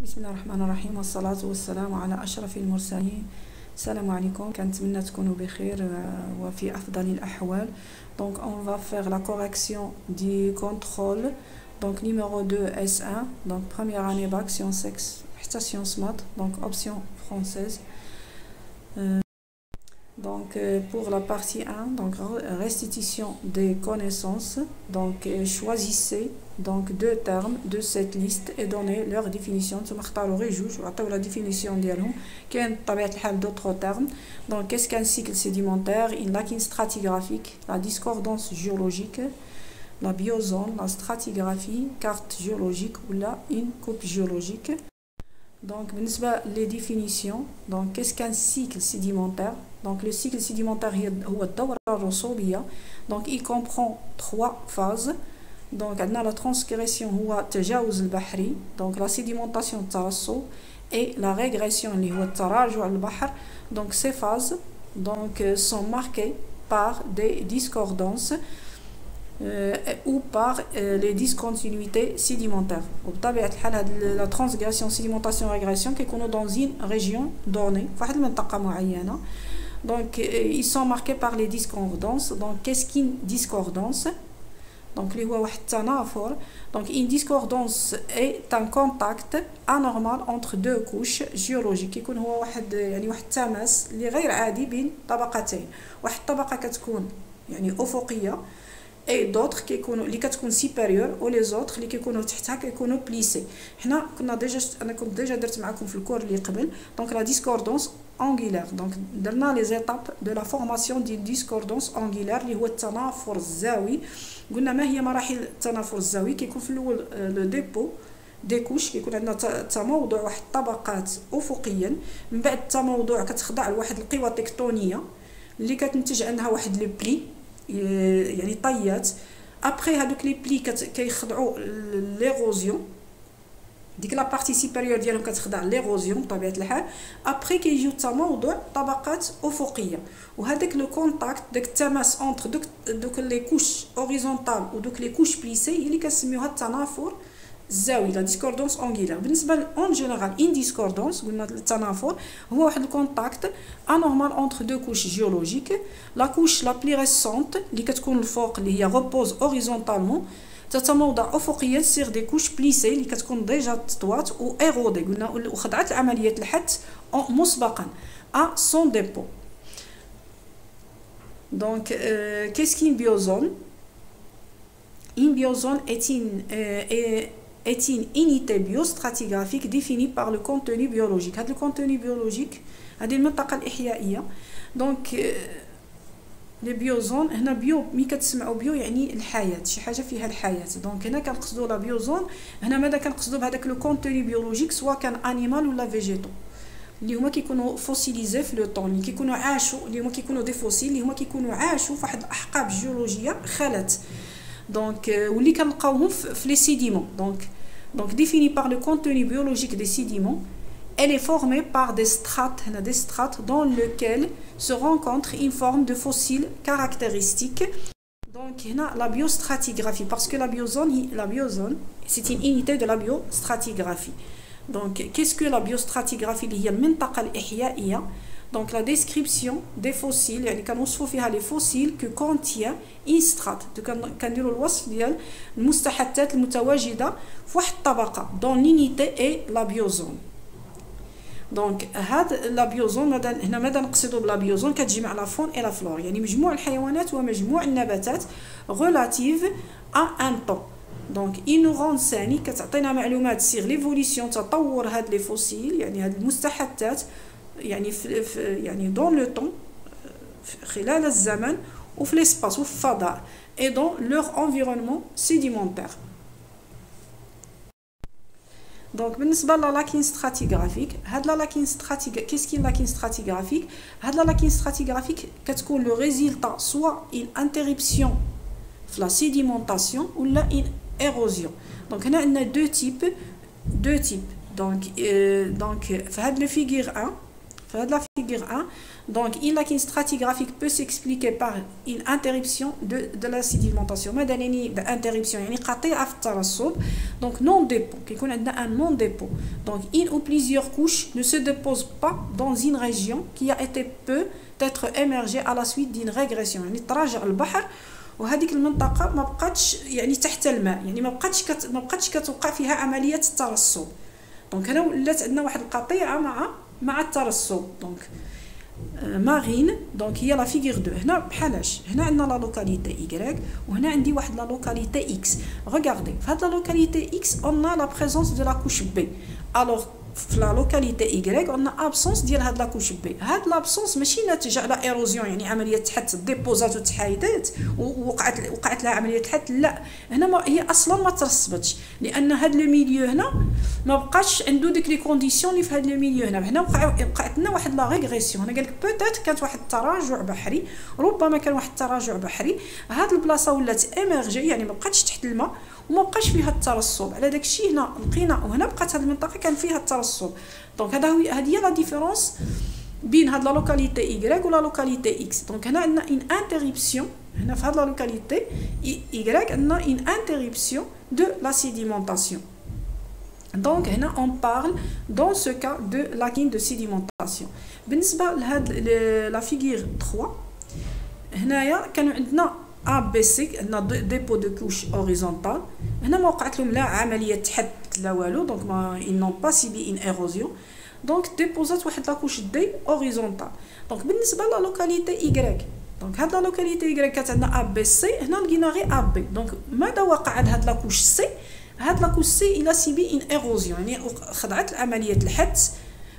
بسم الله الرحمن الرحيم والصلاة والسلام على أشرف المرسلين. السلام عليكم، كنتمنى تكونوا بخير وفي أفضل الأحوال. Donc on va faire la correction du contrôle. Donc numéro 2 S1, donc première année bac sciences sexe حتى sciences maths, donc option française. Donc pour la partie 1, donc restitution des connaissances, donc choisissez donc deux termes de cette liste et donnez leur définition. نتوما اختاروا غير جوج وعطيو la définition ديالهم. كاين بطبيعة الحال d'autres termes. Donc qu'est-ce qu'un cycle sédimentaire, une lacune stratigraphique, la discordance géologique, la biozone, la stratigraphie, carte géologique ou là une coupe géologique. Donc les définitions, donc qu'est-ce qu'un cycle sédimentaire? Donc le cycle sédimentaire هو الدورة الرسوبية. Donc il comprend 3 phases. Donc عندنا la transgression هو التجاوز البحري، donc la sédimentation الترسب et la régression اللي هو التراجع البحر. Donc ces phases donc sont marquées par des discordances ou par les discontinuités sédimentaires. وبطبيعة الحال هاد la transgression sédimentation régression كيكونوا dans une région donnée في واحد المنطقة معينة. Donc ils sont marqués par les discordances. Donc qu'est-ce qu'une discordance? Donc اللي هو واحد التنافر. Donc une discordance est un contact anormal entre deux couches géologiques. يكون هو واحد يعني واحد التماس اللي غير عادي بين طبقتين. واحد الطبقة كتكون يعني أفقية et d'autres كيكونوا اللي كتكون supérieure و les autres اللي كيكونوا تحتها كيكونوا plissés. حنا كنا انا كنت ديجا درت معكم في الكور اللي قبل. Donc la discordance angulaire. Donc درنا les étapes de la formation d'une discordance angulaire اللي هو التنافر الزاوي. قلنا ما هي مراحل التنافر الزاوي؟ كيكون في الاول لو ديبو دي كوش، كيكون عندنا تموضع واحد الطبقات افقيا، من بعد التموضع كتخضع لواحد القوى تكتونيه اللي كتنتج عنها واحد لي بلي يعني طيات. ابري هادوك لي بلي كيخضعوا ليغوزيون، ديك لا بارتي سوبيريور ديالهم كتخضع ليغوزيون بطبيعه الحال. ابري كيجيو تموضع طبقات افقيه، وهذاك لو كونتاكت داك التماس اونتر دوك لي كوش اوريزونتال ودوك لي كوش بليسي هي اللي كنسميوها التنافر الزاوي، لا ديسكوردونس اونغيلار. بالنسبه اون جينيرال ان ديسكوردونس قلنا التنافر هو واحد الكونتاكت انورمال اونتر دو كوش جيولوجيك. لا كوش لا بلي ريسونت اللي كتكون الفوق اللي هي ريبوز اوريزونتالمون تتموضع افقيا سيغ دي كوش بليسي اللي كتكون ديجا تطوات و ايرودي قلنا وخضعت لعمليه الحت مسبقا ا سون ديبو. Donc, qu'est-ce qu'une biozone? Une biozone est une unité biostratigraphique définie par le contenu biologique. هذا le contenu biologique هذه المنطقة الإحيائية. Donc لي بيوزون هنا بيو مي كتسمعوا بيو يعني الحياة، شي حاجة فيها الحياة. دونك هنا كنقصدوا لا بيوزون، هنا ماذا كنقصدوا بهذاك لو كونتوني بيولوجيك سواء كان انيمال ولا فيجيتو اللي هما كيكونوا فوسيليزي في لو طون، اللي كيكونوا عاشوا، اللي هما كيكونوا دي فوسيل اللي هما كيكونوا عاشوا في واحد الاحقاب جيولوجيه خلت. دونك واللي كنلقاوهم في لي سيديمون. donc défini par le contenu biologique des sédiments. Elle est formée par des strates, dans lesquelles se rencontre une forme de fossile caractéristique. Donc la biostratigraphie, parce que la biozone c'est une unité de la biostratigraphie. Donc qu'est-ce que la biostratigraphie? هي المنطقة الإحيائية. Donc la description des fossiles يعني كنوصفوا فيها les fossiles que contient une strate. كنديروا الوصف ديال المستحثات المتواجدة في واحد الطبقة dont l'unité est la biozone. دونك هاد لا بيوزون هنا ماذا نقصدوا بلا بيوزون؟ كتجمع لا فون اي لا فلور، يعني مجموع الحيوانات ومجموع النباتات relative à un temps. دونك اي نو رونساني كتعطينا معلومات سيغ ليفوليسيون تطور هاد لي فوسيل يعني هاد المستحثات يعني يعني دون لو طون خلال الزمن وفي ليسباس وفي الفضاء اي دون لور انفيرونمون سيديمونتير. دونك بالنسبه لا لاكين ستراتيغرافيك، هاد لا لاكين كيسكين لاكين ستراتيغرافيك؟ هاد لا لاكين ستراتيغرافيك كتكون لو ريزولطا سوا ان انتربسيون في لا سيديمونطاسيون ولا ان ايروزيون. دونك هنا عندنا دو تيب. دونك في هاد لو فيغور 1 في هاد لا figure 1. Donc une lacune stratigraphique peut s'expliquer par une interruption de la sédimentation. ماذا يعني interruption يعني قطيعة في الترسب. Donc non dépôt كيكون عندنا un non dépôt. Donc une ou plusieurs couches ne se déposent pas dans une région qui a été peut-être émergée à la suite d'une régression. يعني تراجع البحر وهذيك المنطقة ما بقاتش يعني تحت الماء، يعني ما بقاتش كتوقع فيها عملية الترسب. دونك هنا ولات عندنا واحد القطيعة مع الترسب. دونك مارين. دونك هي لا فيغور 2. هنا بحالاش هنا عندنا لا لوكاليتي اي وهنا عندي واحد لا لوكاليتي اكس. ريغاردي في هاد لا لوكاليتي اكس اون لا بريزونس دو لا كوش بي. الوغ في لا لوكاليتي اي عندنا ابسونس ديال هاد لا كوش بي. هاد لابسونس ماشي ناتج على ايروزيون يعني عمليه تحت ديبوزات وتحايدات وقعت لها عمليه الحت، لا هنا هي اصلا ما ترسبتش لان هاد لو ميليو هنا ما بقاش عنده ديك لي كونديسيون اللي في هاد لو ميليو هنا وقعت لنا واحد لا ريغريسيون. هنا قالك بوتيت كانت واحد التراجع بحري، ربما كان واحد التراجع بحري. هاد البلاصه ولات ايمرجي يعني ما بقاتش تحت الماء وما بقاش فيها الترسب. على داكشي هنا لقينا وهنا بقات هاد المنطقه كان فيها الترسب. دونك هذه هي لا ديفيرونس بين هاد لا لوكاليتي اي ولا لوكاليتي اكس. دونك هنا عندنا ان انترربسيون هنا في هاد لا لوكاليتي اي عندنا ان انترربسيون دو لا sédimentation. دونك هنا on parle dans ce cas de lacune de sédimentation. بالنسبه لهاد لا فيغور 3 هنايا كانوا عندنا A B C عندنا ديبو دو كوش اوريزونتال. هنا ما وقعت لهم لا عمليه تحت لا والو. دونك ما ils n'ont pas subi une érosion. دونك ديبوزات واحد لا كوش دي اوريزونتال. دونك بالنسبه لا لوكاليتي اي دونك هاد لا لوكاليتي اي كانت عندنا A B C. هنا لقينا غير A B. دونك ماذا وقع هاد لا كوش سي؟ هاد لا كوش سي الى سيبي ان ايروزيون يعني خضعت لعمليه الحت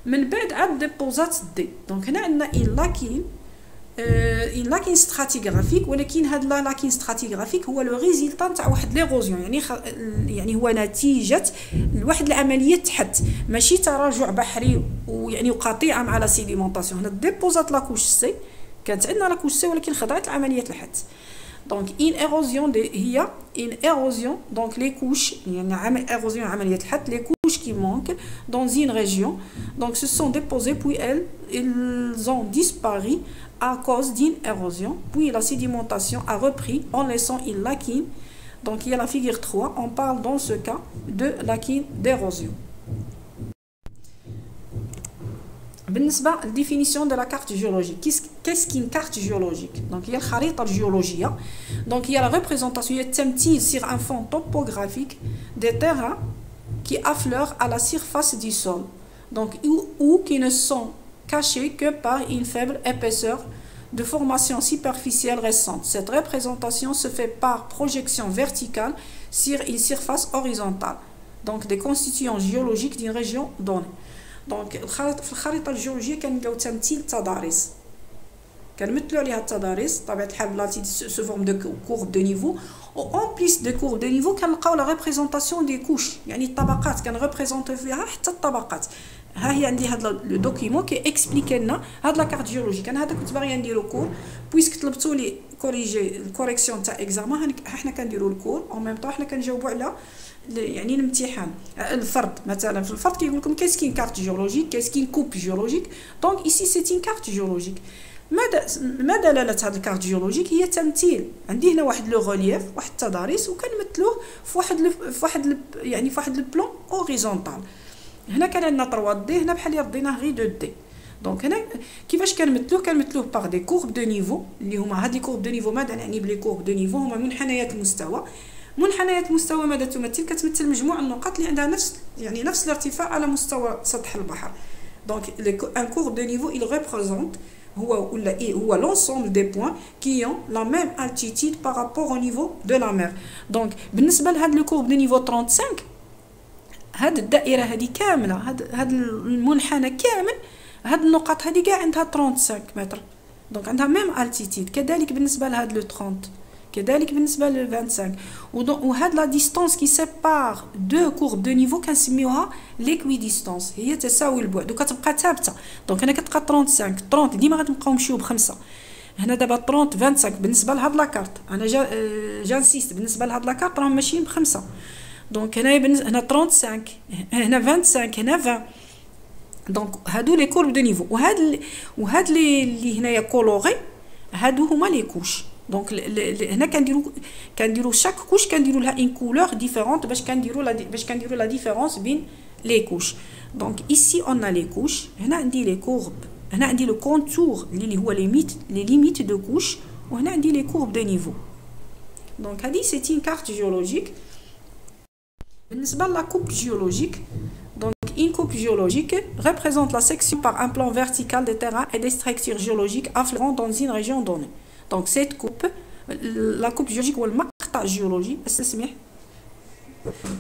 من بعد عاد ديبوزات دي. دونك هنا عندنا ان لاكين ستراتيغرافيك، ولكن هاد لا لاكين ستراتيغرافيك هو لو ريزلطان تاع واحد ليروزيون يعني هو نتيجه لواحد العمليه تحت ماشي تراجع بحري ويعني قطيعه مع لا سيديمونطاسيون. هنا ديبوزات لا كوش سي كانت عندنا لا كوش سي ولكن خضعت لعمليه الحت. دونك ان ايروزيون هي ان ايروزيون دونك لي كوش يعني ايروزيون عمليه الحت لي كوش qui manquent dans une région donc se sont déposées puis ils ont disparu à cause d'une érosion, puis la sédimentation a repris en laissant une lacune. Donc il y a la figure 3, on parle dans ce cas de lacune d'érosion. بالنسبة للديفينيسيون de la carte géologique. Qu'est-ce qu'une carte géologique? Donc il y a الخريطة الجيولوجية. Donc il y a la représentation هي التمثيل sur un fond topographique des terrains qui affleurent à la surface du sol. Donc ou qui ne sont cachés que par une faible épaisseur de formation superficielle récente. Cette représentation se fait par projection verticale sur une surface horizontale. Donc des constituants géologiques d'une région donnée. Donc في الخريطة الجيولوجية كنلقاو تمثيل تضاريس كنمثلوا عليها التضاريس بطبيعة الحال بلاصي سو فورم دو كورب دو نيفو و اون بليس دو كورب دو نيفو كنلقاو لا ريبريزونطاسيون دي كوش يعني الطبقات كنريبريزونطيو فيها حتى الطبقات. ها هي عندي هاد لو دوكيمون كي اكسبليكي لنا هاد لا كارت جيولوجيك. انا هذا كنت باغيه نديرو كور بويسك طلبتوا لي كوريجي الكوريكسيون تاع اكزامان حنا كنديرو الكور اون ميم طون حنا كنجاوبوا على يعني الامتحان. الفرد مثلا في الفرد كيقول لكم كاين كارت جيولوجيك كاين كوب جيولوجيك. دونك ايسي سي ان كارت جيولوجيك. ما دلاله هاد الكارت جيولوجيك؟ هي تمثيل. عندي هنا واحد لو ريليف واحد التضاريس وكنمثلوه في واحد البلان اوريزونتال. هنا كان عندنا 3 دي هنا بحال رديناه غير 2 دي. دونك هنا كيفاش كنمثلوه باغ دي كورب دو نيفو اللي هما هاد لي كورب دو نيفو. ماذا نعني بلي كورب دو نيفو؟ هما منحنيات المستوى. منحنيات المستوى ماذا تمثل؟ كتمثل مجموع النقاط اللي عندها نفس الارتفاع على مستوى سطح البحر. دونك ان كورب دو نيفو il représente هو l'ensemble des points qui ont la même altitude par rapport au niveau de la mer. دونك بالنسبه لهاد لو كورب دو نيفو 35 هاد الدائره هذه كامله هاد المنحنى كامل هاد النقاط هذه كاع عندها 35 متر. دونك عندها ميم التيتيد. كذلك بالنسبه لهاد لو 30 كذلك بالنسبه لل 25. وهاد لا ديستانس كي سيبار دو كورب دو نيفو كنسميوها ليكويديستانس هي تساوي البعد وكتبقى ثابته. دونك هنا كتبقى 30 ديما غتبقاو نمشيو بخمسه. هنا دابا 25 بالنسبه لهاد لاكارت انا جانسيست بالنسبه لهاد لاكارت راهم ماشيين بخمسه. دونك هنا 35 هنا 25 هنا 20 دونك هادو لي كورب دو نيفو وهاد اللي هنايا كولوري هادو هما لي كوش. دونك هنا كنديرو شاك كوش كنديرو لها ان كولور ديفيرونت باش كنديرو لا ديفيرونس بين لي كوش. دونك ايسي اون ا لي كوش، هنا عندي لي كورب، هنا عندي لو كونتور اللي هو لي ليميت دو كوش، وهنا عندي لي كورب دو نيفو. دونك هادي سي ان كارت جيولوجيك. بالنسبه لا coupe géologique, donc une coupe géologique représente la section par un plan vertical des terrains et des structures géologiques affleurant dans une région donnée. Donc cette coupe, la coupe géologique ou le مقطع géologique اسمح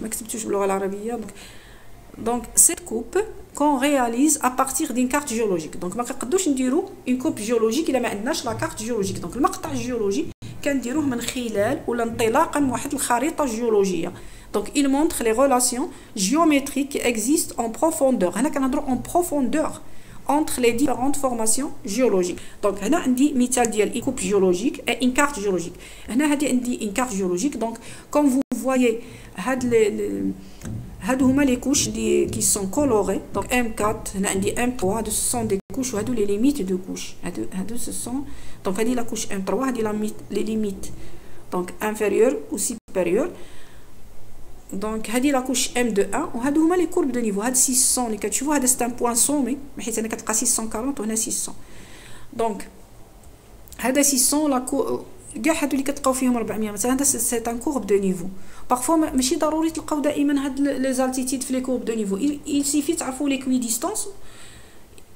ما كتبتوش باللغه العربيه. donc cette coupe qu'on réalise à partir d'une carte géologique. donc ما كنقدوش نديرو une coupe géologique الا ما عندناش la carte géologique. donc المقطع الجيولوجي كنديروه من خلال ولا انطلاقا من واحد الخريطه جيولوجيه. Donc, il montre les relations géométriques qui existent en profondeur. هنا كنهضروا en profondeur entre les différentes formations géologiques. Donc, هنا عندي مثال ديال une coupe géologique et une carte géologique. هنا هادي عندي une carte géologique. Donc, comme vous voyez, هادو هما les couches qui sont colorées. Donc, M4, هنا عندي M3. هادو ce sont des couches وهادو les limites de couches. هادو ce sont. Donc, هادي la couche M3, هادي les limites. Donc, inférieure ou supérieure. دونك هذه لا كوش ام دو 1 وهادو هما لي كورب دو نيفو. هاد 600 اللي كتشوفوا هذا سي ان بوين سومي حيت هنا كتلقى 640 وهنا 600. دونك هذا 600 لا كاع هادو اللي كتلقاو فيهم 400 مثلا هذا سي ان كورب دو نيفو. بارفوا ماشي ضروري تلقاو دائما هاد لي زالتيتيد في لي كورب دو نيفو. il suffit تعرفوا ليكويديستانس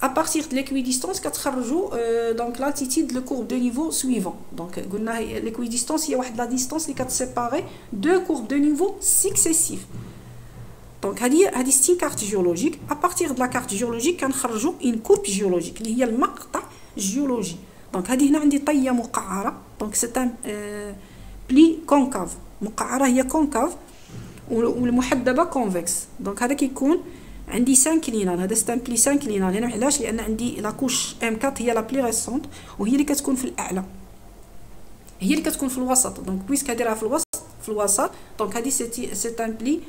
à partir de l'équidistance كتخرجوا donc l'altitude le courbe de niveau suivant. donc قلنا l'équidistance هي واحد la distance اللي كتسيباري deux courbes de niveau successifs. donc هذه ستين كارت جيولوجيك. à partir de la carte géologique كنخرجوا une coupe géologique اللي هي المقطع جيولوجي. donc هذه هنا عندي طيه مقعره. donc c'est un pli concave. مقعره هي concave والمحدبه convexe. donc هذا كيكون عندي 5 لينال. هذا ستامبلي 5 لينال. هنا علاش؟ لان عندي لا كوش ام 4 هي لا بلي ريسونت وهي اللي كتكون في الاعلى، هي اللي كتكون في الوسط. دونك بويسك هاديرها في الوسط دونك هادي سي تامبلي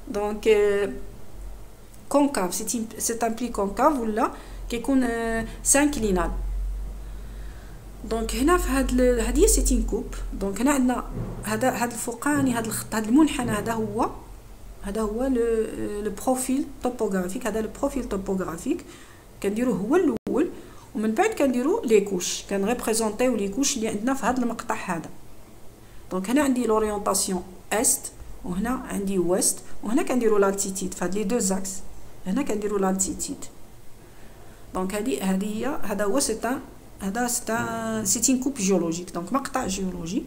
دونك كونكاف. سي تامبلي كونكاف ولا كيكون 5 لينال. دونك هنا في هذه سي ان كوب. دونك هنا عندنا هذا الفوقاني هذا الخط هذا المنحنى هذا هو لو بروفيل توبوغرافيك. هذا لو بروفيل توبوغرافيك كنديروه هو الاول ومن بعد كنديروا لي كوش كنريبريزونطيو لي كوش اللي عندنا في هذا المقطع هذا. دونك هنا عندي لورينطاسيون است وهنا عندي ويست وهنا كنديروا لالتيتيد في هاد لي دو زاكس. هنا كنديروا لالتيتيد. دونك هذه هي هذا هو سي ان كوب جيولوجيك. دونك مقطع جيولوجي.